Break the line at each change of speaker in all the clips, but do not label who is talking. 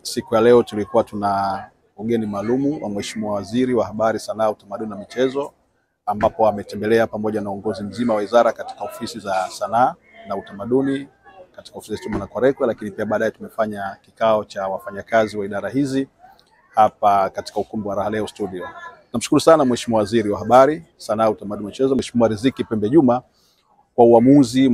Siku ya leo tulikuwa tuna ugeni maalumu wa Mheshimiwa Waziri wa Habari, Sanaa, Utamaduni na Michezo, ambapo ametembelea pamoja na uongozi mzima wa wizara katika ofisi za sanaa na utamaduni katika ofisi zetu Mwanakwerekwe, lakini pia baadaye tumefanya kikao cha wafanyakazi wa idara hizi hapa katika ukumbi wa Raha Leo Studio. Namshukuru sana Mheshimiwa Waziri wa Habari, Sanaa, Utamaduni na Michezo, Mheshimiwa Riziki Pembe Juma kwa uamuzi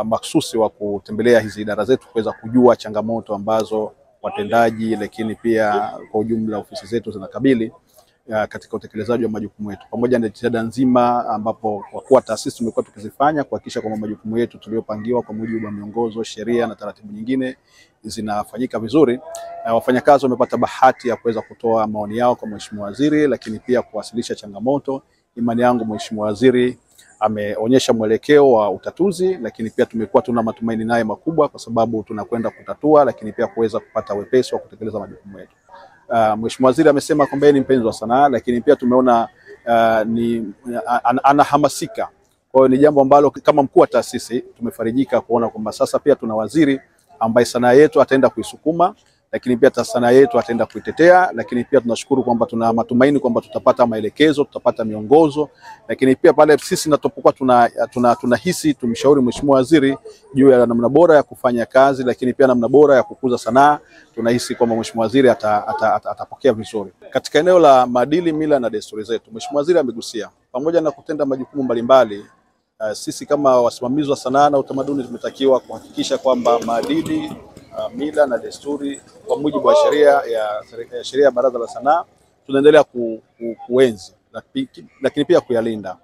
maksusi wa kutembelea hizi idara zetu kuweza kujua changamoto ambazo watendaji lakini pia kwa ujumla ofisi zetu zinakabili katika utekelezaji wa majukumu yetu, pamoja na jitihada nzima ambapo kwa kuwa taasisi tumekuwa tukizifanya kuhakikisha kwamba majukumu yetu tuliyopangiwa kwa mujibu wa miongozo, sheria na taratibu nyingine zinafanyika vizuri. Wafanyakazi wamepata bahati ya kuweza kutoa maoni yao kwa Mheshimiwa Waziri, lakini pia kuwasilisha changamoto. Imani yangu Mheshimiwa Waziri ameonyesha mwelekeo wa utatuzi, lakini pia tumekuwa tuna matumaini naye makubwa kwa sababu tunakwenda kutatua, lakini pia kuweza kupata wepesi wa kutekeleza majukumu yetu. Mheshimiwa Waziri amesema kwamba ni mpenzi wa sanaa, lakini pia tumeona anahamasika. Kwa hiyo ni jambo ambalo kama mkuu wa taasisi tumefarijika kuona kwamba sasa pia tuna waziri ambaye sanaa yetu ataenda kuisukuma, lakini pia sanaa yetu ataenda kuitetea, lakini pia tunashukuru kwamba tuna matumaini kwamba tutapata maelekezo, tutapata miongozo, lakini pia pale sisi tunapokuwa tunahisi tumshauri Mheshimiwa Waziri juu ya namna bora ya kufanya kazi, lakini pia namna bora ya kukuza sanaa, tunahisi kwamba Mheshimiwa Waziri atapokea vizuri. Katika eneo la maadili, mila na desturi zetu, Mheshimiwa Waziri amegusia pamoja na kutenda majukumu mbalimbali, sisi kama wasimamizi wa sanaa na utamaduni tumetakiwa kuhakikisha kwamba maadili, mila na desturi kwa mujibu wa sheria ya Baraza la Sanaa tunaendelea kuenzi lakini pia kuyalinda.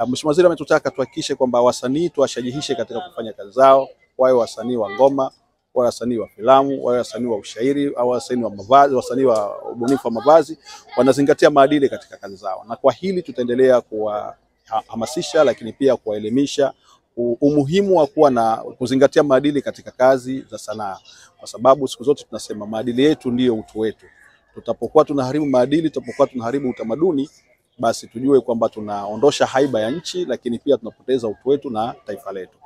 Mheshimiwa Waziri ametutaka tuhakikishe kwamba wasanii tuwashajihishe katika kufanya kazi zao, wawe wasanii wa ngoma, wawe wasanii wa filamu, wawe wasanii wa ushairi, au wasanii wa mavazi, wasanii wa ubunifu wa mavazi, wanazingatia maadili katika kazi zao. Na kwa hili tutaendelea kuwahamasisha lakini pia kuwaelimisha umuhimu wa kuwa na kuzingatia maadili katika kazi za sanaa, kwa sababu siku zote tunasema maadili yetu ndiyo utu wetu. Tutapokuwa tunaharibu maadili, tutapokuwa tunaharibu utamaduni, basi tujue kwamba tunaondosha haiba ya nchi, lakini pia tunapoteza utu wetu na taifa letu.